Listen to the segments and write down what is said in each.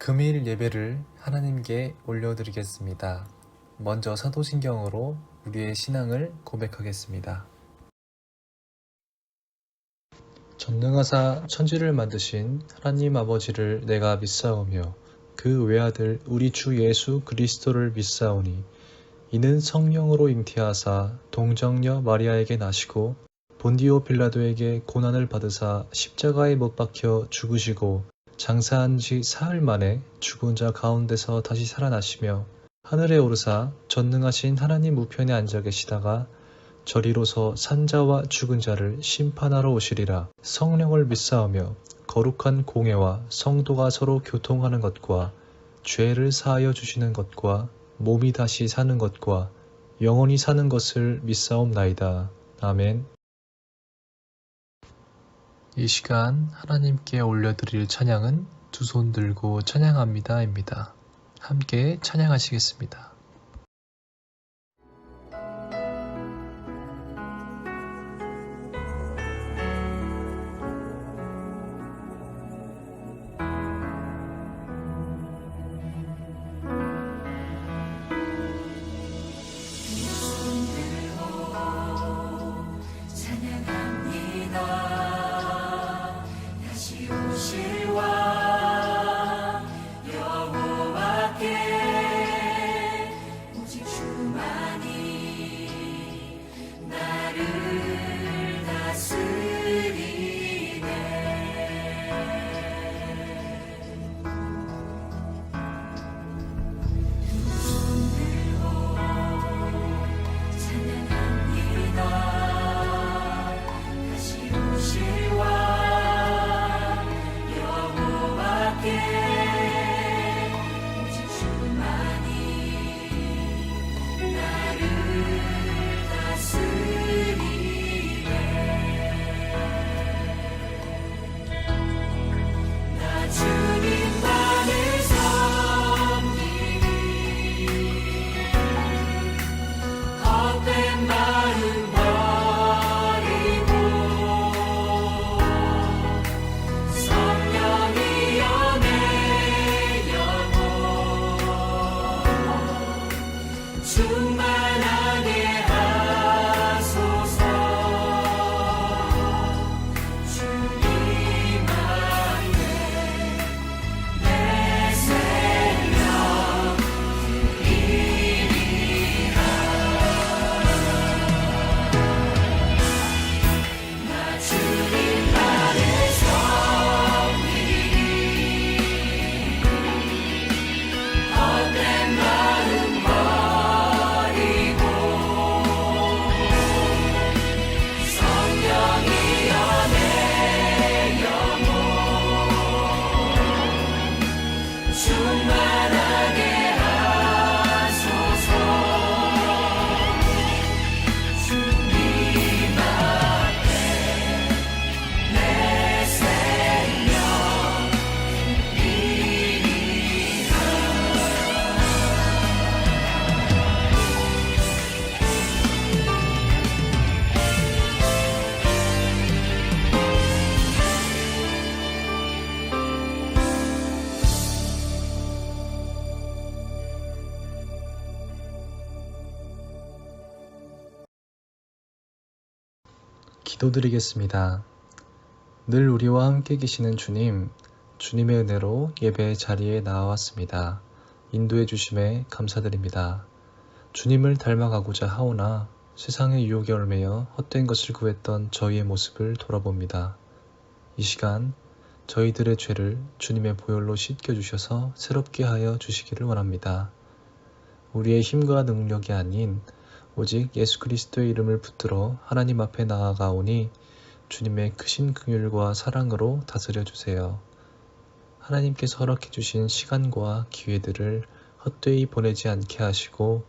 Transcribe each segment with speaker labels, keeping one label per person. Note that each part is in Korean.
Speaker 1: 금일 예배를 하나님께 올려드리겠습니다. 먼저 사도신경으로 우리의 신앙을 고백하겠습니다. 전능하사 천지를 만드신 하나님 아버지를 내가 믿사오며 그 외아들 우리 주 예수 그리스도를 믿사오니 이는 성령으로 잉태하사 동정녀 마리아에게 나시고 본디오 빌라도에게 고난을 받으사 십자가에 못 박혀 죽으시고 장사한 지 사흘 만에 죽은 자 가운데서 다시 살아나시며 하늘에 오르사 전능하신 하나님 우편에 앉아 계시다가 저리로서 산자와 죽은 자를 심판하러 오시리라. 성령을 믿사오며 거룩한 공회와 성도가 서로 교통하는 것과 죄를 사하여 주시는 것과 몸이 다시 사는 것과 영원히 사는 것을 믿사옵나이다. 아멘. 이 시간 하나님께 올려드릴 찬양은 두 손 들고 찬양합니다입니다. 함께 찬양하시겠습니다. 기도드리겠습니다. 늘 우리와 함께 계시는 주님, 주님의 은혜로 예배 자리에 나와왔습니다. 인도해 주심에 감사드립니다. 주님을 닮아가고자 하오나 세상의 유혹에 얽매여 헛된 것을 구했던 저희의 모습을 돌아봅니다. 이 시간 저희들의 죄를 주님의 보혈로 씻겨주셔서 새롭게 하여 주시기를 원합니다. 우리의 힘과 능력이 아닌 오직 예수 그리스도의 이름을 붙들어 하나님 앞에 나아가오니 주님의 크신 긍휼과 사랑으로 다스려 주세요. 하나님께서 허락해 주신 시간과 기회들을 헛되이 보내지 않게 하시고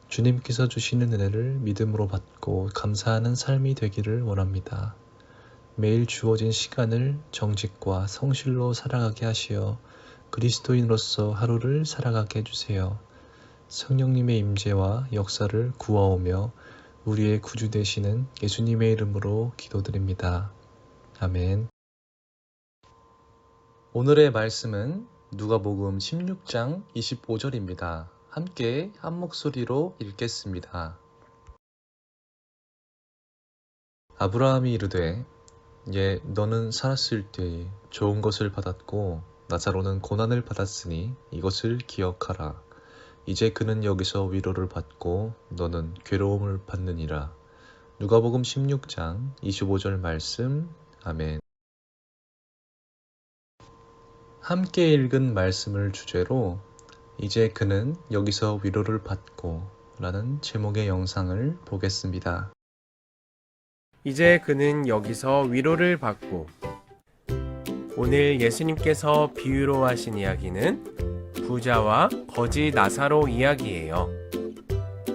Speaker 1: 주님께서 주시는 은혜를 믿음으로 받고 감사하는 삶이 되기를 원합니다. 매일 주어진 시간을 정직과 성실로 살아가게 하시어 그리스도인으로서 하루를 살아가게 해주세요. 성령님의 임재와 역사를 구하오며 우리의 구주 되시는 예수님의 이름으로 기도드립니다. 아멘. 오늘의 말씀은 누가복음 16장 25절입니다. 함께 한 목소리로 읽겠습니다. 아브라함이 이르되 너는 살았을 때에 좋은 것을 받았고 나사로는 고난을 받았으니 이것을 기억하라. 이제 그는 여기서 위로를 받고 너는 괴로움을 받느니라. 누가복음 16장 25절 말씀. 아멘. 함께 읽은 말씀을 주제로 이제 그는 여기서 위로를 받고 라는 제목의 영상을 보겠습니다.
Speaker 2: 이제 그는 여기서 위로를 받고. 오늘 예수님께서 비유로 하신 이야기는 부자와 거지 나사로 이야기예요.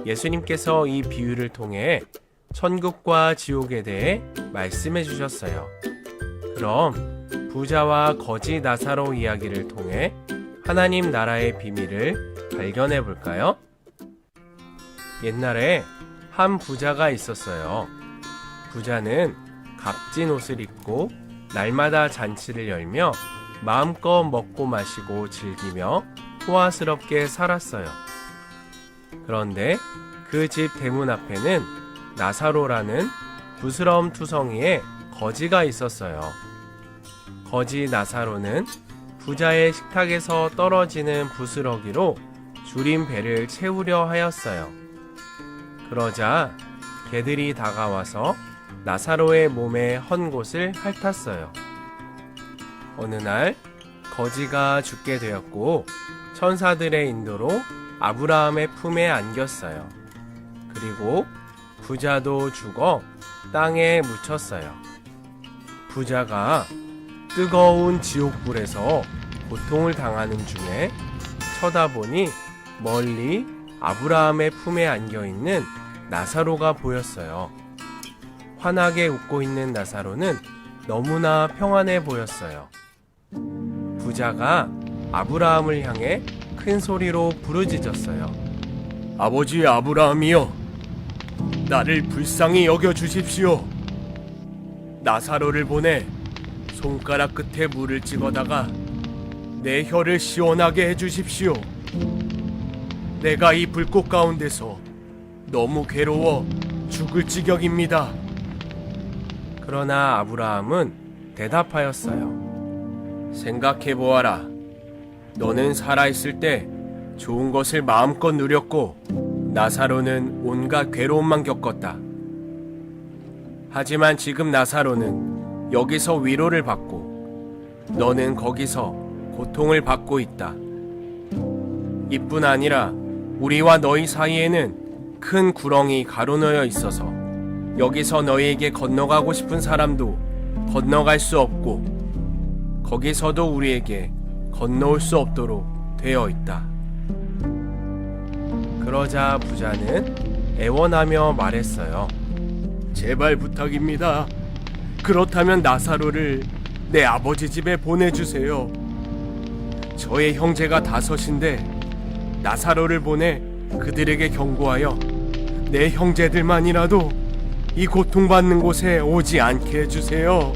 Speaker 2: 예수님께서 이 비유를 통해 천국과 지옥에 대해 말씀해 주셨어요. 그럼 부자와 거지 나사로 이야기를 통해 하나님 나라의 비밀을 발견해 볼까요? 옛날에 한 부자가 있었어요. 부자는 값진 옷을 입고 날마다 잔치를 열며 마음껏 먹고 마시고 즐기며 호화스럽게 살았어요. 그런데 그 집 대문 앞에는 나사로라는 부스럼투성이의 거지가 있었어요. 거지 나사로는 부자의 식탁에서 떨어지는 부스러기로 줄인 배를 채우려 하였어요. 그러자 개들이 다가와서 나사로의 몸에 헌 곳을 핥았어요. 어느 날 거지가 죽게 되었고 천사들의 인도로 아브라함의 품에 안겼어요. 그리고 부자도 죽어 땅에 묻혔어요. 부자가 뜨거운 지옥불에서 고통을 당하는 중에 쳐다보니 멀리 아브라함의 품에 안겨있는 나사로가 보였어요. 환하게 웃고 있는 나사로는 너무나 평안해 보였어요. 부자가 아브라함을 향해 큰 소리로 부르짖었어요. 아버지 아브라함이여, 나를 불쌍히 여겨주십시오. 나사로를 보내 손가락 끝에 물을 찍어다가 내 혀를 시원하게 해주십시오. 내가 이 불꽃 가운데서 너무 괴로워 죽을 지경입니다. 그러나 아브라함은 대답하였어요. 생각해보아라. 너는 살아있을 때 좋은 것을 마음껏 누렸고 나사로는 온갖 괴로움만 겪었다. 하지만 지금 나사로는 여기서 위로를 받고 너는 거기서 고통을 받고 있다. 이뿐 아니라 우리와 너희 사이에는 큰 구렁이 가로놓여 있어서 여기서 너희에게 건너가고 싶은 사람도 건너갈 수 없고 거기서도 우리에게 건너올 수 없도록 되어 있다. 그러자 부자는 애원하며 말했어요. 제발 부탁입니다. 그렇다면 나사로를 내 아버지 집에 보내주세요. 저의 형제가 5인데 나사로를 보내 그들에게 경고하여 내 형제들만이라도 이 고통받는 곳에 오지 않게 해주세요.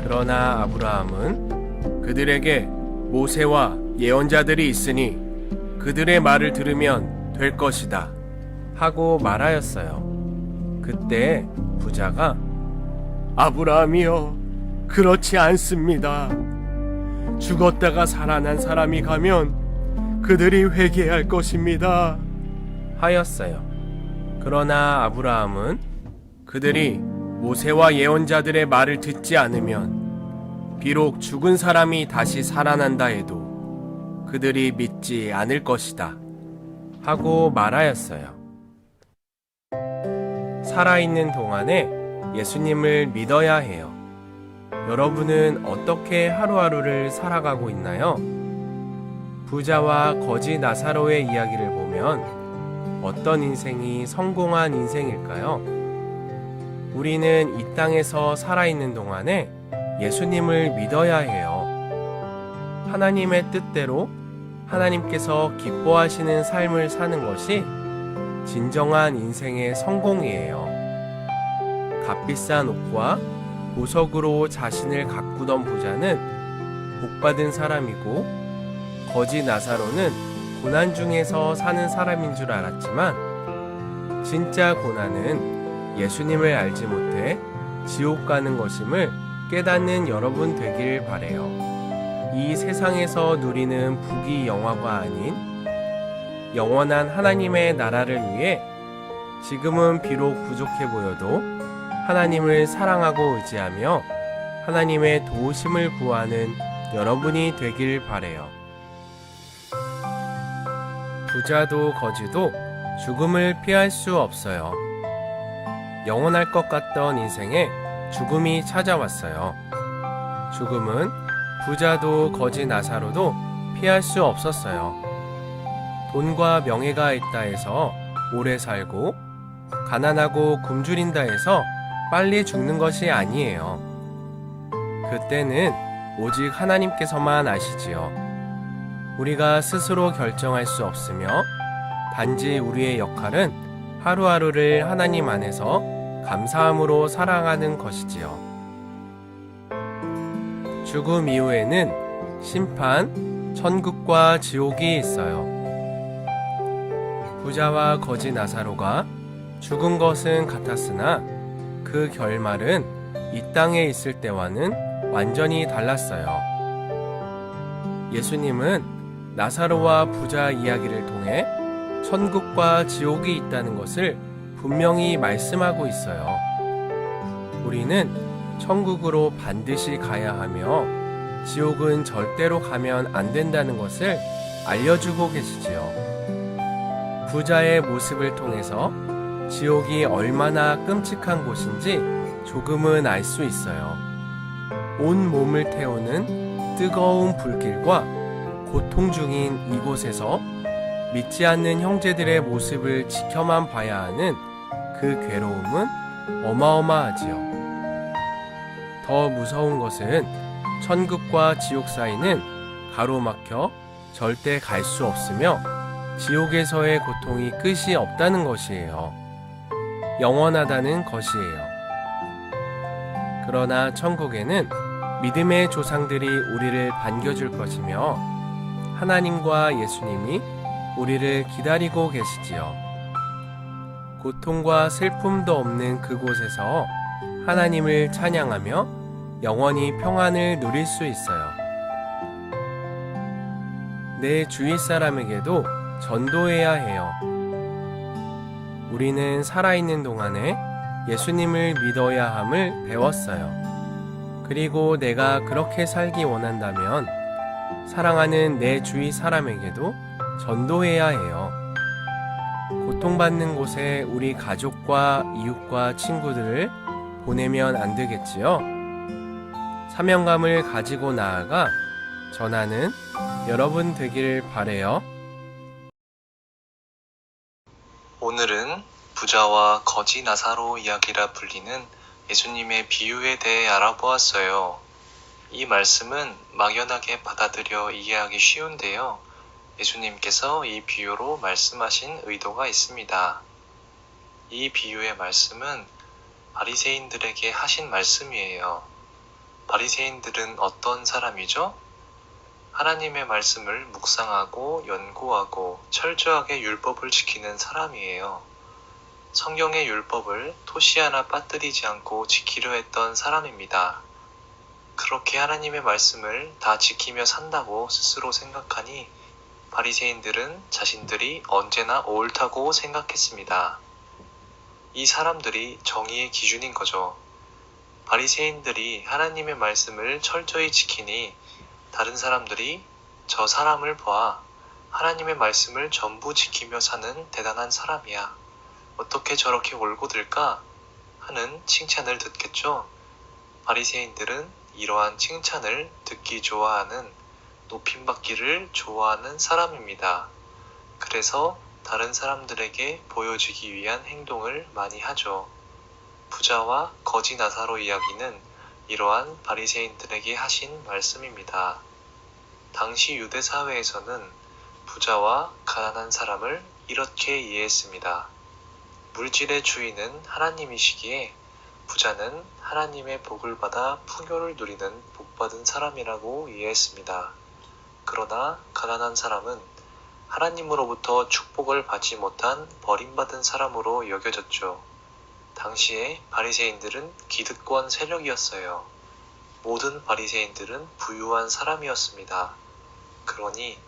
Speaker 2: 그러나 아브라함은 그들에게 모세와 예언자들이 있으니 그들의 말을 들으면 될 것이다 하고 말하였어요. 그때 부자가 아브라함이여, 그렇지 않습니다. 죽었다가 살아난 사람이 가면 그들이 회개할 것입니다 하였어요. 그러나 아브라함은 그들이 모세와 예언자들의 말을 듣지 않으면 비록 죽은 사람이 다시 살아난다 해도 그들이 믿지 않을 것이다 하고 말하였어요. 살아있는 동안에 예수님을 믿어야 해요. 여러분은 어떻게 하루하루를 살아가고 있나요? 부자와 거지 나사로의 이야기를 보면 어떤 인생이 성공한 인생일까요? 우리는 이 땅에서 살아있는 동안에 예수님을 믿어야 해요. 하나님의 뜻대로 하나님께서 기뻐하시는 삶을 사는 것이 진정한 인생의 성공이에요. 값비싼 옷과 보석으로 자신을 가꾸던 부자는 복받은 사람이고 거지 나사로는 고난 중에서 사는 사람인 줄 알았지만 진짜 고난은 예수님을 알지 못해 지옥 가는 것임을 깨닫는 여러분 되길 바래요. 이 세상에서 누리는 부귀영화가 아닌 영원한 하나님의 나라를 위해 지금은 비록 부족해 보여도 하나님을 사랑하고 의지하며 하나님의 도우심을 구하는 여러분이 되길 바래요. 부자도 거지도 죽음을 피할 수 없어요. 영원할 것 같던 인생에 죽음이 찾아왔어요. 죽음은 부자도 거지 나사로도 피할 수 없었어요. 돈과 명예가 있다 해서 오래 살고 가난하고 굶주린다 해서 빨리 죽는 것이 아니에요. 그때는 오직 하나님께서만 아시지요. 우리가 스스로 결정할 수 없으며 단지 우리의 역할은 하루하루를 하나님 안에서 감사함으로 살아가는 것이지요. 죽음 이후에는 심판, 천국과 지옥이 있어요. 부자와 거지 나사로가 죽은 것은 같았으나 그 결말은 이 땅에 있을 때와는 완전히 달랐어요. 예수님은 나사로와 부자 이야기를 통해 천국과 지옥이 있다는 것을 분명히 말씀하고 있어요. 우리는 천국으로 반드시 가야 하며 지옥은 절대로 가면 안 된다는 것을 알려주고 계시지요. 부자의 모습을 통해서 지옥이 얼마나 끔찍한 곳인지 조금은 알 수 있어요. 온 몸을 태우는 뜨거운 불길과 고통 중인 이곳에서 믿지 않는 형제들의 모습을 지켜만 봐야 하는 그 괴로움은 어마어마하지요. 더 무서운 것은 천국과 지옥 사이는 가로막혀 절대 갈 수 없으며 지옥에서의 고통이 끝이 없다는 것이에요. 영원하다는 것이에요. 그러나 천국에는 믿음의 조상들이 우리를 반겨줄 것이며 하나님과 예수님이 우리를 기다리고 계시지요. 고통과 슬픔도 없는 그곳에서 하나님을 찬양하며 영원히 평안을 누릴 수 있어요. 내 주위 사람에게도 전도해야 해요. 우리는 살아있는 동안에 예수님을 믿어야 함을 배웠어요. 그리고 내가 그렇게 살기 원한다면 사랑하는 내 주위 사람에게도 전도해야 해요. 고통받는 곳에 우리 가족과 이웃과 친구들을 보내면 안 되겠지요? 사명감을 가지고 나아가 전하는 여러분 되기를 바래요.
Speaker 1: 오늘은 부자와 거지 나사로 이야기라 불리는 예수님의 비유에 대해 알아보았어요. 이 말씀은 막연하게 받아들여 이해하기 쉬운데요. 예수님께서 이 비유로 말씀하신 의도가 있습니다. 이 비유의 말씀은 바리새인들에게 하신 말씀이에요. 바리새인들은 어떤 사람이죠? 하나님의 말씀을 묵상하고 연구하고 철저하게 율법을 지키는 사람이에요. 성경의 율법을 토시 하나 빠뜨리지 않고 지키려 했던 사람입니다. 그렇게 하나님의 말씀을 다 지키며 산다고 스스로 생각하니 바리새인들은 자신들이 언제나 옳다고 생각했습니다. 이 사람들이 정의의 기준인 거죠. 바리새인들이 하나님의 말씀을 철저히 지키니 다른 사람들이 저 사람을 봐, 하나님의 말씀을 전부 지키며 사는 대단한 사람이야. 어떻게 저렇게 올곧을까? 하는 칭찬을 듣겠죠. 바리새인들은 이러한 칭찬을 듣기 좋아하는, 높임받기를 좋아하는 사람입니다. 그래서 다른 사람들에게 보여주기 위한 행동을 많이 하죠. 부자와 거지 나사로 이야기는 이러한 바리새인들에게 하신 말씀입니다. 당시 유대 사회에서는 부자와 가난한 사람을 이렇게 이해했습니다. 물질의 주인은 하나님이시기에 부자는 하나님의 복을 받아 풍요를 누리는 복받은 사람이라고 이해했습니다. 그러나 가난한 사람은 하나님으로부터 축복을 받지 못한 버림받은 사람으로 여겨졌죠. 당시에 바리새인들은 기득권 세력이었어요. 모든 바리새인들은 부유한 사람이었습니다. 그러니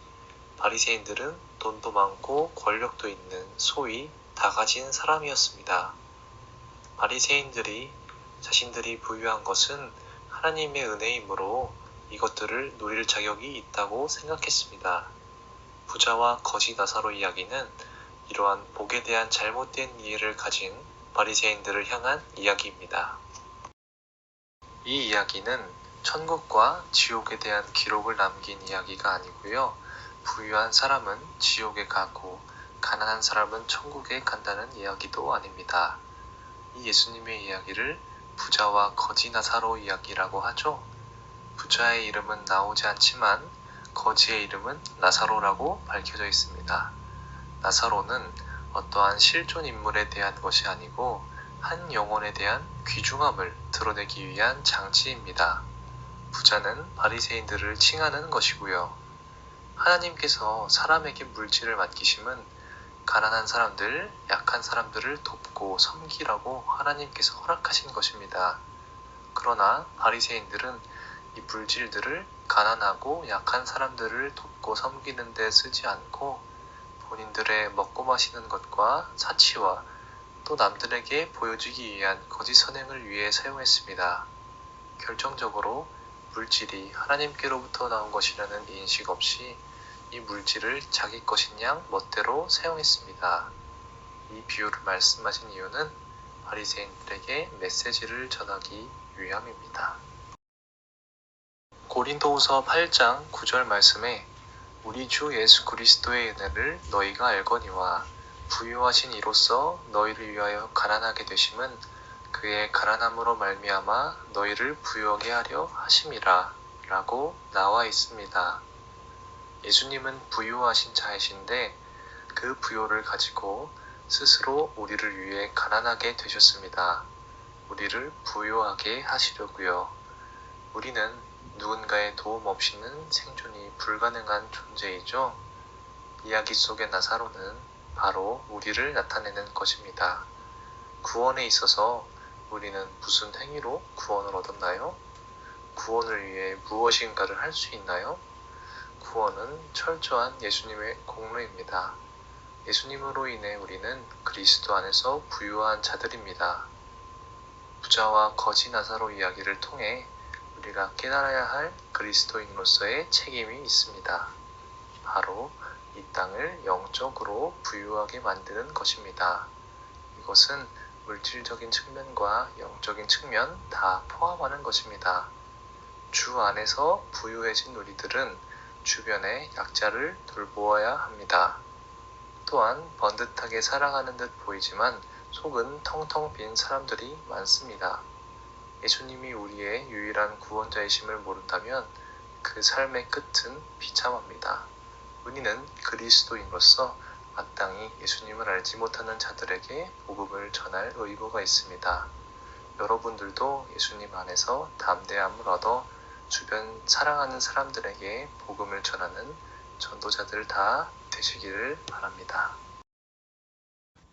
Speaker 1: 바리새인들은 돈도 많고 권력도 있는 소위 다 가진 사람이었습니다. 바리새인들이 자신들이 부유한 것은 하나님의 은혜이므로 이것들을 누릴 자격이 있다고 생각했습니다. 부자와 거지 나사로 이야기는 이러한 복에 대한 잘못된 이해를 가진 바리새인들을 향한 이야기입니다. 이 이야기는 천국과 지옥에 대한 기록을 남긴 이야기가 아니고요. 부유한 사람은 지옥에 가고 가난한 사람은 천국에 간다는 이야기도 아닙니다. 이 예수님의 이야기를 부자와 거지 나사로 이야기라고 하죠. 부자의 이름은 나오지 않지만 거지의 이름은 나사로라고 밝혀져 있습니다. 나사로는 어떠한 실존 인물에 대한 것이 아니고 한 영혼에 대한 귀중함을 드러내기 위한 장치입니다. 부자는 바리새인들을 칭하는 것이고요. 하나님께서 사람에게 물질을 맡기심은 가난한 사람들, 약한 사람들을 돕고 섬기라고 하나님께서 허락하신 것입니다. 그러나 바리새인들은 이 물질들을 가난하고 약한 사람들을 돕고 섬기는 데 쓰지 않고 본인들의 먹고 마시는 것과 사치와 또 남들에게 보여주기 위한 거짓 선행을 위해 사용했습니다. 결정적으로 물질이 하나님께로부터 나온 것이라는 인식 없이 이 물질을 자기 것인 양 멋대로 사용했습니다. 이 비유를 말씀하신 이유는 바리새인들에게 메시지를 전하기 위함입니다. 고린도후서 8장 9절 말씀에 우리 주 예수 그리스도의 은혜를 너희가 알거니와 부유하신 이로써 너희를 위하여 가난하게 되심은 그의 가난함으로 말미암아 너희를 부유하게 하려 하심이라 라고 나와 있습니다. 예수님은 부유하신 자이신데 그 부요를 가지고 스스로 우리를 위해 가난하게 되셨습니다. 우리를 부유하게 하시려고요. 우리는 누군가의 도움 없이는 생존이 불가능한 존재이죠. 이야기 속의 나사로는 바로 우리를 나타내는 것입니다. 구원에 있어서 우리는 무슨 행위로 구원을 얻었나요? 구원을 위해 무엇인가를 할 수 있나요? 구원은 철저한 예수님의 공로입니다. 예수님으로 인해 우리는 그리스도 안에서 부유한 자들입니다. 부자와 거지 나사로 이야기를 통해 우리가 깨달아야 할 그리스도인으로서의 책임이 있습니다. 바로 이 땅을 영적으로 부유하게 만드는 것입니다. 이것은 물질적인 측면과 영적인 측면 다 포함하는 것입니다. 주 안에서 부유해진 우리들은 주변의 약자를 돌보아야 합니다. 또한 번듯하게 살아가는 듯 보이지만 속은 텅텅 빈 사람들이 많습니다. 예수님이 우리의 유일한 구원자이심을 모른다면 그 삶의 끝은 비참합니다. 우리는 그리스도인으로서 마땅히 예수님을 알지 못하는 자들에게 복음을 전할 의무가 있습니다. 여러분들도 예수님 안에서 담대함을 얻어 주변 사랑하는 사람들에게 복음을 전하는 전도자들 다 되시기를 바랍니다.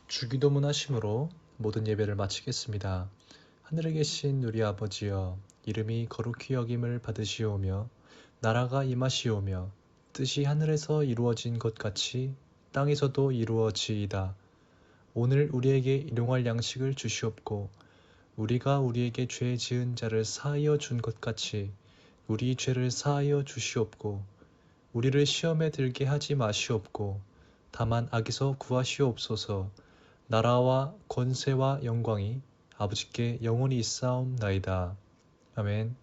Speaker 1: 주기도문 하심으로 모든 예배를 마치겠습니다. 하늘에 계신 우리 아버지여, 이름이 거룩히 여김을 받으시오며 나라가 임하시오며 뜻이 하늘에서 이루어진 것 같이 땅에서도 이루어지이다. 오늘 우리에게 일용할 양식을 주시옵고 우리가 우리에게 죄 지은 자를 사하여 준 것 같이 우리 죄를 사하여 주시옵고 우리를 시험에 들게 하지 마시옵고 다만 악에서 구하시옵소서. 나라와 권세와 영광이 아버지께 영원히 있사옵나이다. 아멘.